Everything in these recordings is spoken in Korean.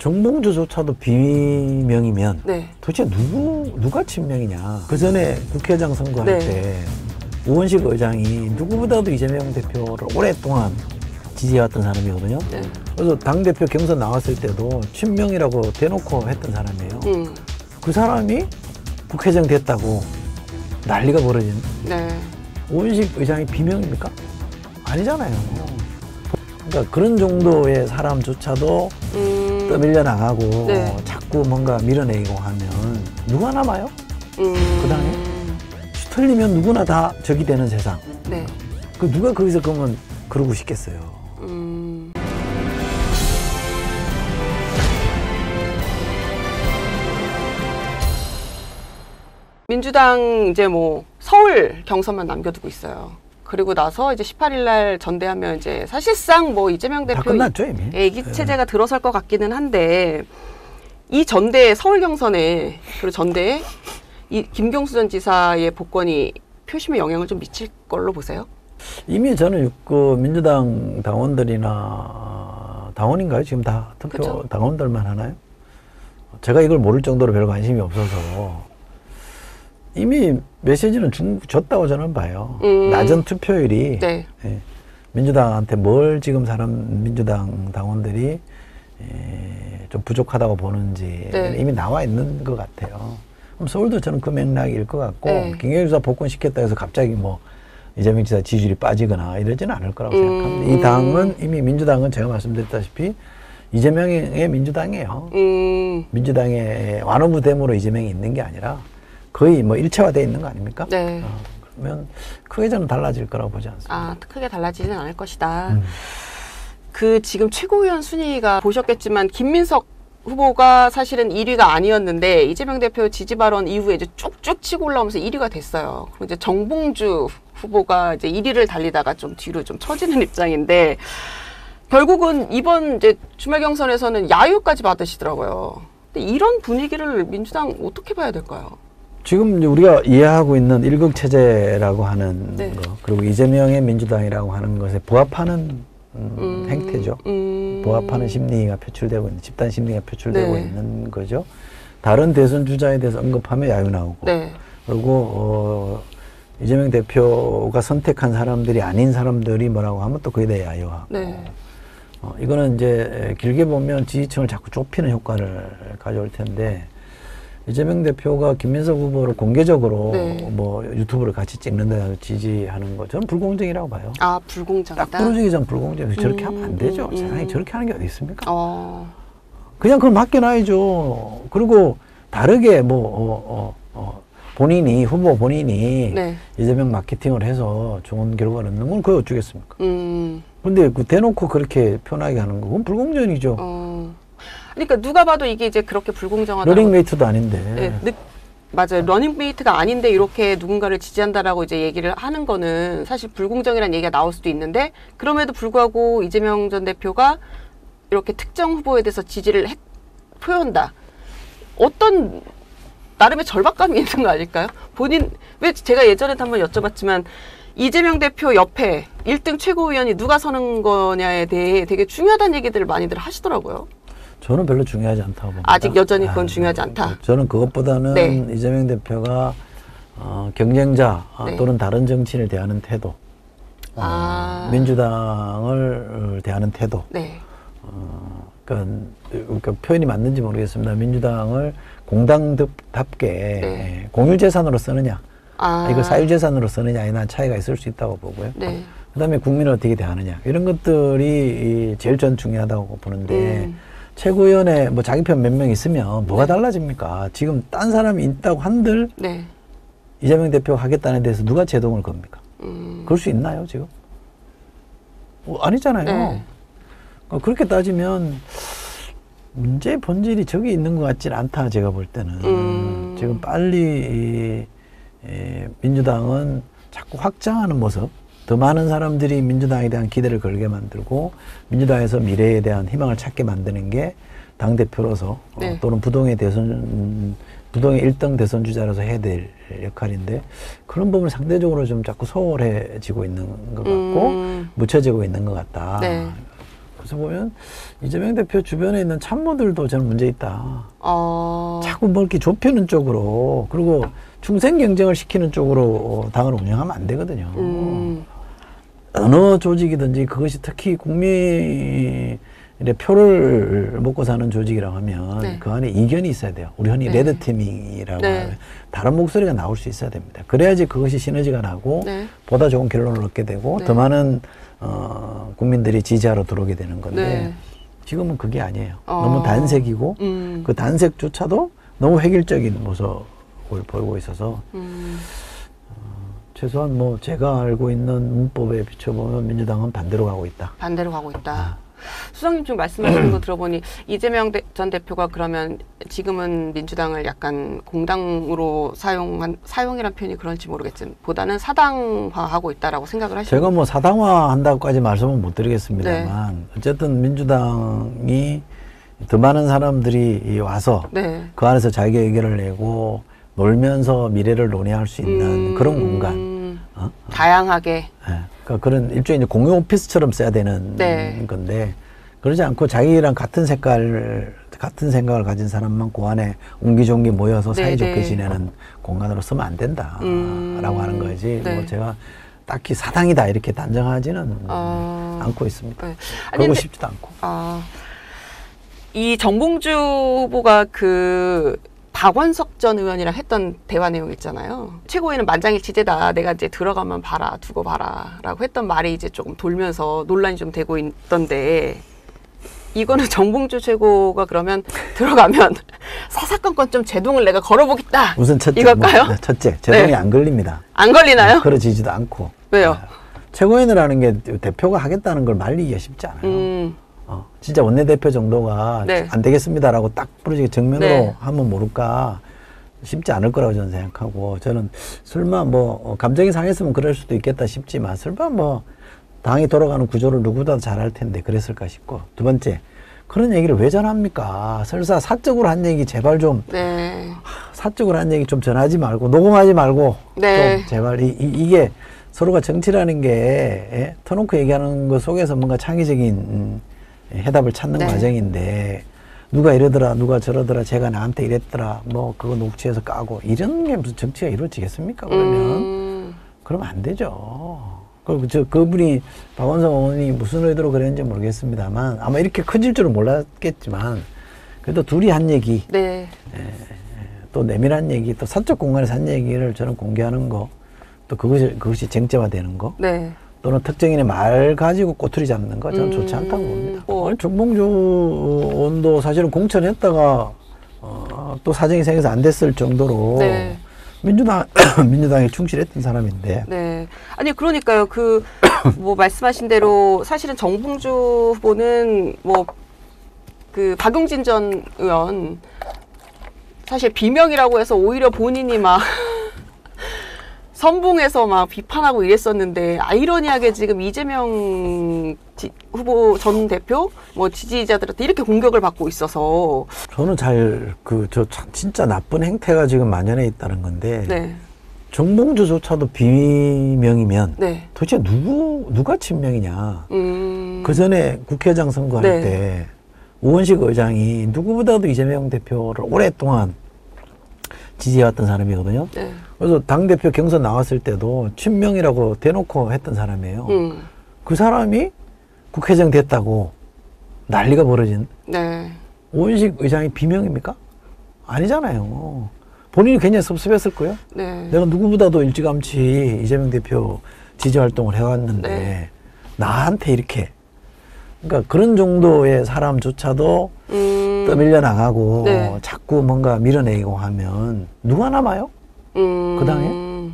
정봉주조차도 비명이면 네. 도대체 누가 친명이냐. 그 전에 국회의장 선거할 네. 때 우원식 의장이 누구보다도 이재명 대표를 오랫동안 지지해왔던 사람이거든요. 네. 그래서 당대표 경선 나왔을 때도 친명이라고 대놓고 했던 사람이에요. 그 사람이 국회의장 됐다고 난리가 벌어진. 네. 우원식 의장이 비명입니까? 아니잖아요. 그러니까 그런 정도의 사람조차도 떠밀려 나가고 네. 자꾸 뭔가 밀어내고 하면 누가 남아요? 그 당에? 틀리면 누구나 다 적이 되는 세상. 네. 그 누가 거기서 그러면 그러고 싶겠어요. 민주당 이제 뭐 서울 경선만 남겨두고 있어요. 그리고 나서 이제 18일 날 전대하면 이제 사실상 뭐 이재명 다 대표 끝났죠, 이미. 애기 체제가 들어설 것 같기는 한데 이 전대 서울 경선에 그리고 전대에 이 김경수 전 지사의 복권이 표심에 영향을 좀 미칠 걸로 보세요? 이미 저는 그 민주당 당원들이나 당원인가요? 지금 다 투표 그쵸? 당원들만 하나요? 제가 이걸 모를 정도로 별 관심이 없어서 이미 메시지는 줬다고 저는 봐요. 낮은 투표율이 네. 예, 민주당한테 뭘 지금 민주당 당원들이 좀 부족하다고 보는지 네. 이미 나와 있는 것 같아요. 그럼 서울도 저는 그 맥락일 것 같고 네. 김경수 지사 복권시켰다 해서 갑자기 뭐 이재명 지사 지지율이 빠지거나 이러지는 않을 거라고 생각합니다. 이 당은 이미 민주당은 제가 말씀드렸다시피 이재명의 민주당이에요. 민주당의 완호무댐으로 이재명이 있는 게 아니라 거의 뭐 일체화되어 있는 거 아닙니까? 네. 그러면 크게 저는 달라질 거라고 보지 않습니다. 아, 크게 달라지진 않을 것이다. 그 지금 최고위원 순위가 보셨겠지만 김민석 후보가 사실은 1위가 아니었는데 이재명 대표 지지 발언 이후에 이제 쭉쭉 치고 올라오면서 1위가 됐어요. 그리고 이제 정봉주 후보가 이제 1위를 달리다가 좀 뒤로 좀 처지는 입장인데 결국은 이번 이제 주말 경선에서는 야유까지 받으시더라고요. 근데 이런 분위기를 민주당 어떻게 봐야 될까요? 지금 이제 우리가 이해하고 있는 일극체제라고 하는 네. 거, 그리고 이재명의 민주당이라고 하는 것에 부합하는 행태죠. 부합하는 심리가 표출되고 있는, 집단 심리가 표출되고 네. 있는 거죠. 다른 대선 주자에 대해서 언급하면 야유 나오고, 네. 그리고 이재명 대표가 선택한 사람들이 아닌 사람들이 뭐라고 하면 또 거기에 대해 야유하고. 네. 이거는 이제 길게 보면 지지층을 자꾸 좁히는 효과를 가져올 텐데, 이재명 대표가 김민석 후보를 공개적으로 네. 뭐 유튜브를 같이 찍는데 지지하는 거 저는 불공정이라고 봐요. 아, 불공정하다. 딱 부러지기전 불공정. 저렇게 하면 안 되죠. 세상에 저렇게 하는 게 어디 있습니까? 그냥 그걸 맡겨놔야죠. 그리고 다르게 본인이 후보 본인이 네. 이재명 마케팅을 해서 좋은 결과를 얻는 건 그게 어쩌겠습니까? 근데 그 대놓고 그렇게 표현하게 하는 거 그건 불공정이죠. 그러니까 누가 봐도 이게 이제 그렇게 불공정하다. 러닝메이트도 아닌데. 네, 맞아요. 러닝메이트가 아닌데 이렇게 누군가를 지지한다라고 이제 얘기를 하는 거는 사실 불공정이라는 얘기가 나올 수도 있는데 그럼에도 불구하고 이재명 전 대표가 이렇게 특정 후보에 대해서 지지를 표현한다. 어떤 나름의 절박감이 있는 거 아닐까요? 왜 제가 예전에 한번 여쭤봤지만 이재명 대표 옆에 1등 최고위원이 누가 서는 거냐에 대해 되게 중요하다는 얘기들을 많이들 하시더라고요. 저는 별로 중요하지 않다고 봅니다. 아직 여전히 그건 중요하지 않다. 저는 그것보다는 네. 이재명 대표가 경쟁자 네. 또는 다른 정치인을 대하는 태도, 민주당을 대하는 태도. 네. 그러니까 표현이 맞는지 모르겠습니다. 민주당을 공당답게 네. 공유재산으로 쓰느냐, 이걸 사유재산으로 쓰느냐에 난 차이가 있을 수 있다고 보고요. 네. 그다음에 국민을 어떻게 대하느냐 이런 것들이 제일 전 중요하다고 보는데 최고위원회 뭐 자기 편 몇 명 있으면 뭐가 달라집니까? 지금 딴 사람이 있다고 한들 네. 이재명 대표가 하겠다는 데서 누가 제동을 겁니까? 그럴 수 있나요 지금? 아니잖아요. 네. 그렇게 따지면 문제의 본질이 저기 있는 것 같지는 않다 제가 볼 때는. 지금 빨리 민주당은 자꾸 확장하는 모습, 더 많은 사람들이 민주당에 대한 기대를 걸게 만들고 민주당에서 미래에 대한 희망을 찾게 만드는 게 당대표로서 네. 또는 부동의 1등 대선 주자로서 해야 될 역할인데 그런 부분을 상대적으로 좀 자꾸 소홀해지고 있는 것 같고 묻혀지고 있는 것 같다. 네. 그래서 보면 이재명 대표 주변에 있는 참모들도 저는 문제 있다. 자꾸 뭐 이렇게 좁히는 쪽으로 그리고 충성 경쟁을 시키는 쪽으로 당을 운영하면 안 되거든요. 어느 조직이든지 그것이 특히 국민의 표를 먹고 사는 조직이라고 하면 네. 그 안에 이견이 있어야 돼요. 우리 흔히 네. 레드팀이라고 네. 하면 다른 목소리가 나올 수 있어야 됩니다. 그래야지 그것이 시너지가 나고 네. 보다 좋은 결론을 얻게 되고 네. 더 많은 국민들이 지지하러 들어오게 되는 건데 네. 지금은 그게 아니에요. 너무 단색이고 그 단색조차도 너무 획일적인 모습을 보이고 있어서 최소한 뭐 제가 알고 있는 문법에 비춰보면 민주당은 반대로 가고 있다. 반대로 가고 있다. 수석님 지금 말씀하시는 거 들어보니 이재명 전 대표가 그러면 지금은 민주당을 약간 공당으로 사용이란 표현이 그런지 모르겠지만 보다는 사당화하고 있다라고 생각을 하시는 제가 뭐 사당화한다고까지 말씀은 못 드리겠습니다만 네. 어쨌든 민주당이 더 많은 사람들이 와서 네. 그 안에서 자기 의견을 내고 놀면서 미래를 논의할 수 있는 그런 공간. 다양하게. 네. 그러니까 그런 일종의 이제 공용 오피스처럼 써야 되는 네. 건데 그러지 않고 자기랑 같은 생각을 가진 사람만 그 안에 옹기종기 모여서 네, 사이좋게 네. 지내는 공간으로 쓰면 안 된다라고 하는 거지. 네. 뭐 제가 딱히 사당이다 이렇게 단정하지는 않고 있습니다. 네. 그러고 싶지도 않고. 이 정봉주 후보가 그 박원석 전 의원이랑 했던 대화 내용 있잖아요. 최고위는 만장일치제다. 내가 이제 들어가면 봐라, 두고 봐라라고 했던 말이 이제 조금 돌면서 논란이 좀 되고 있던데 이거는 정봉주 최고가 그러면 들어가면 사사건건 좀 제동을 내가 걸어보겠다. 우선 첫째, 이걸까요? 뭐, 첫째, 제동이 네. 안 걸립니다. 안 걸리나요? 걸어지지도 않고. 왜요? 최고위원이라는 게 대표가 하겠다는 걸 말리기가 쉽지 않아요. 진짜 원내대표 정도가 네. 안 되겠습니다라고 딱 부러지게 정면으로 네. 하면 모를까 쉽지 않을 거라고 저는 생각하고 저는 설마 뭐 감정이 상했으면 그럴 수도 있겠다 싶지만 설마 뭐 당이 돌아가는 구조를 누구보다도 잘할 텐데 그랬을까 싶고 두 번째 그런 얘기를 왜 전합니까? 설사 사적으로 한 얘기 제발 좀 네. 사적으로 한 얘기 좀 전하지 말고 녹음하지 말고 네. 좀 제발 이게 서로가 정치라는 게 터놓고 얘기하는 것 속에서 뭔가 창의적인 해답을 찾는 네. 과정인데 누가 이러더라 누가 저러더라 제가 나한테 이랬더라 뭐 그거 녹취해서 까고 이런 게 무슨 정치가 이루어지겠습니까? 그러면 그러면 안 되죠. 그리고 그분이 박원석 의원이 무슨 의도로 그랬는지 모르겠습니다만 아마 이렇게 커질 줄은 몰랐겠지만 그래도 둘이 한 얘기 네. 또 내밀한 얘기 또 사적 공간에서 한 얘기를 저는 공개하는 거 또 그것이 쟁점화되는 거 네. 또는 특정인의 말 가지고 꼬투리 잡는 거 저는 좋지 않다고 봅니다. 정봉주 의원도 사실은 공천했다가 또 사정이 생겨서 안 됐을 정도로 네. 민주당에 충실했던 사람인데. 네. 아니 그러니까요. 그 뭐 말씀하신 대로 사실은 정봉주 후보는 뭐 그 박용진 전 의원 사실 비명이라고 해서 오히려 본인이 막 선봉에서 막 비판하고 이랬었는데 아이러니하게 지금 이재명 후보 전 대표 뭐 지지자들한테 이렇게 공격을 받고 있어서 저는 진짜 나쁜 행태가 지금 만연해 있다는 건데 네. 정봉주조차도 비명이면 네. 도대체 누가 친명이냐. 그 전에 국회의장 선거할 네. 때 우원식 의장이 누구보다도 이재명 대표를 오랫동안 지지해왔던 사람이거든요. 네. 그래서 당대표 경선 나왔을 때도 친명이라고 대놓고 했던 사람이에요. 그 사람이 국회의장 됐다고 난리가 벌어진. 네. 우원식 의장이 비명입니까? 아니잖아요. 본인이 굉장히 섭섭했을 거예요. 네. 내가 누구보다도 일찌감치 이재명 대표 지지활동을 해왔는데 네. 나한테 이렇게 그러니까 그런 정도의 사람조차도 떠밀려 나가고 네. 자꾸 뭔가 밀어내고 하면 누가 남아요? 그 당에?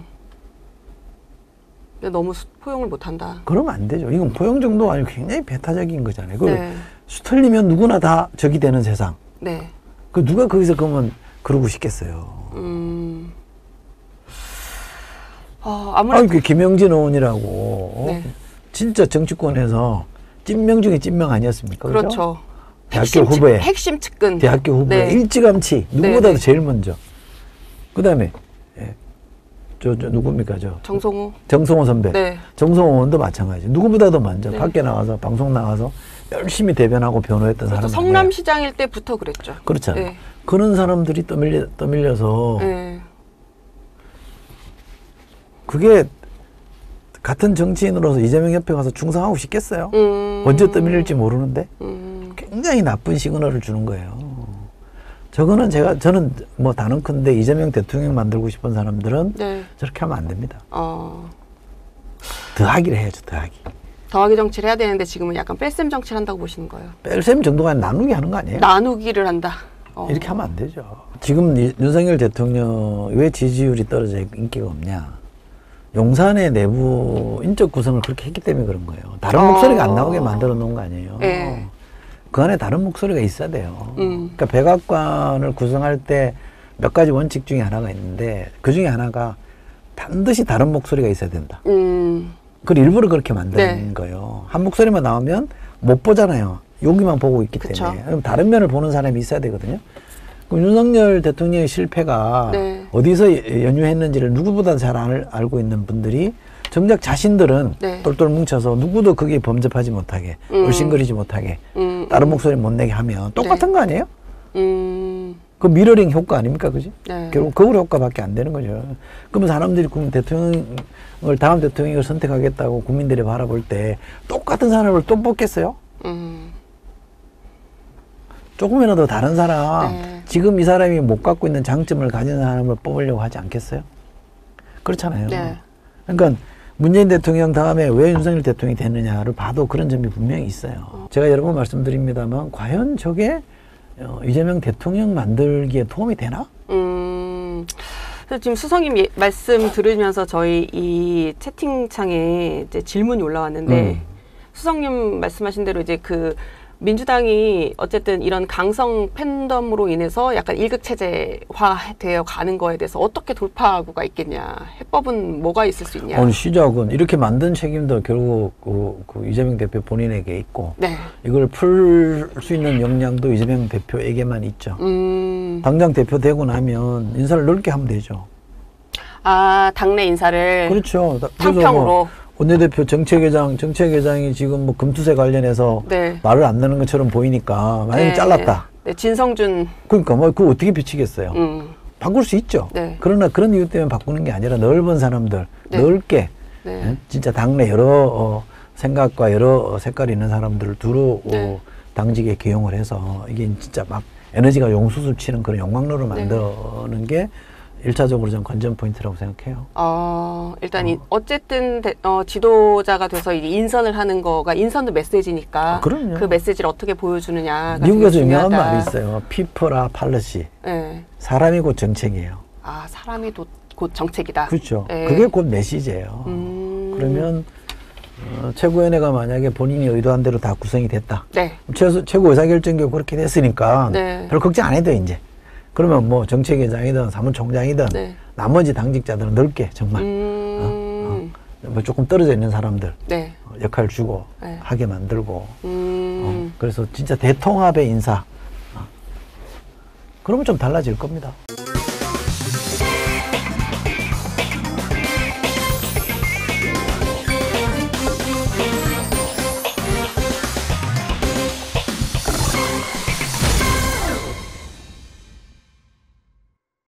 너무 포용을 못한다. 그러면 안 되죠. 이건 포용 정도가 아니고 굉장히 배타적인 거잖아요. 네. 수틀리면 누구나 다 적이 되는 세상. 네. 그 누가 거기서 그러면 그러고 싶겠어요. 아무래도 김영진 의원이라고 네. 진짜 정치권에서 찐명 중에 찐명 아니었습니까? 그렇죠. 대학교 후보에 핵심 측근. 대학교 후보에 네. 일찌감치 누구보다도 네. 제일 먼저. 그다음에 저 누굽니까 정성호 선배. 네. 정성호 의원도 마찬가지. 누구보다도 먼저 네. 밖에 나가서 방송 나가서 열심히 대변하고 변호했던 그렇죠. 사람들. 성남시장일 때부터 그랬죠. 그렇잖아요. 네. 그런 사람들이 떠밀려서 네. 그게 같은 정치인으로서 이재명 옆에 가서 충성하고 싶겠어요? 언제 떠밀릴지 모르는데 굉장히 나쁜 시그널을 주는 거예요. 저는 뭐 단언컨대 이재명 대통령 만들고 싶은 사람들은 네. 저렇게 하면 안 됩니다. 더하기를 해야죠, 더하기. 더하기 정치를 해야 되는데 지금은 약간 뺄셈 정치를 한다고 보시는 거예요. 뺄셈 정도가 아니라 나누기 하는 거 아니에요? 나누기를 한다. 이렇게 하면 안 되죠. 지금 윤석열 대통령 왜 지지율이 떨어져 인기가 없냐? 용산의 내부 인적 구성을 그렇게 했기 때문에 그런 거예요. 다른 목소리가 안 나오게 만들어 놓은 거 아니에요. 네. 그 안에 다른 목소리가 있어야 돼요. 그러니까 백악관을 구성할 때 몇 가지 원칙 중에 하나가 있는데 그 중에 하나가 반드시 다른 목소리가 있어야 된다. 그걸 일부러 그렇게 만드는 네. 거예요. 한 목소리만 나오면 못 보잖아요. 여기만 보고 있기 그쵸. 때문에. 그럼 다른 면을 보는 사람이 있어야 되거든요. 그럼 윤석열 대통령의 실패가 네. 어디서 연유했는지를 누구보다 잘 알고 있는 분들이 정작 자신들은 네. 똘똘 뭉쳐서 누구도 거기에 범접하지 못하게 얼씬거리지 못하게 다른 목소리 못 내게 하면 똑같은 네. 거 아니에요? 그 미러링 효과 아닙니까? 그지? 네. 결국 거울 효과밖에 안 되는 거죠. 그러면 사람들이 다음 대통령을 선택하겠다고 국민들이 바라볼 때 똑같은 사람을 또 뽑겠어요? 조금이라도 다른 사람, 네. 지금 이 사람이 못 갖고 있는 장점을 가진 사람을 뽑으려고 하지 않겠어요? 그렇잖아요. 네. 그러니까 문재인 대통령 다음에 왜 윤석열 대통령이 됐느냐를 봐도 그런 점이 분명히 있어요. 제가 여러 번 말씀드립니다만 과연 저게 이재명 대통령 만들기에 도움이 되나? 그래서 지금 수석님 말씀 들으면서 저희 이 채팅창에 이제 질문이 올라왔는데 수석님 말씀하신 대로 이제 그 민주당이 어쨌든 이런 강성 팬덤으로 인해서 약간 일극 체제화 되어 가는 거에 대해서 어떻게 돌파구가 있겠냐, 해법은 뭐가 있을 수 있냐. 오늘 시작은 이렇게 만든 책임도 결국 그 이재명 대표 본인에게 있고 네. 이걸 풀 수 있는 역량도 이재명 대표에게만 있죠. 당장 대표 되고 나면 인사를 넓게 하면 되죠. 아, 당내 인사를 그렇죠. 상평으로. 원내대표 정책회장이 지금 뭐 금투세 관련해서 네. 말을 안 듣는 것처럼 보이니까 만약에 네. 잘랐다. 네, 진성준. 그러니까 뭐 그거 어떻게 비치겠어요. 바꿀 수 있죠. 네. 그러나 그런 이유 때문에 바꾸는 게 아니라 넓은 사람들, 네. 넓게 네. 예? 진짜 당내 여러 생각과 여러 색깔이 있는 사람들을 두루 네. 당직에 기용을 해서 이게 진짜 막 에너지가 용수술 치는 그런 용광로를 네. 만드는 게 1차적으로 전 관전 포인트라고 생각해요. 일단 어쨌든 지도자가 돼서 이제 인선을 하는 거가 인선도 메시지니까 그럼요. 그 메시지를 어떻게 보여주느냐가 미국에서 되게 유명한 중요하다. 말이 있어요. People are policy. 네. 사람이 곧 정책이에요. 아, 사람이 곧 정책이다. 그렇죠. 네. 그게 곧 메시지예요. 그러면 최고위원회가 만약에 본인이 의도한 대로 다 구성이 됐다. 네. 최고 의사결정도 그렇게 됐으니까 네. 별 걱정 안 해도 이제. 그러면 뭐 정책위원장이든 사무총장이든 네. 나머지 당직자들은 넓게 정말 뭐 조금 떨어져 있는 사람들 네. 역할 주고 네. 하게 만들고 그래서 진짜 대통합의 인사 그러면 좀 달라질 겁니다.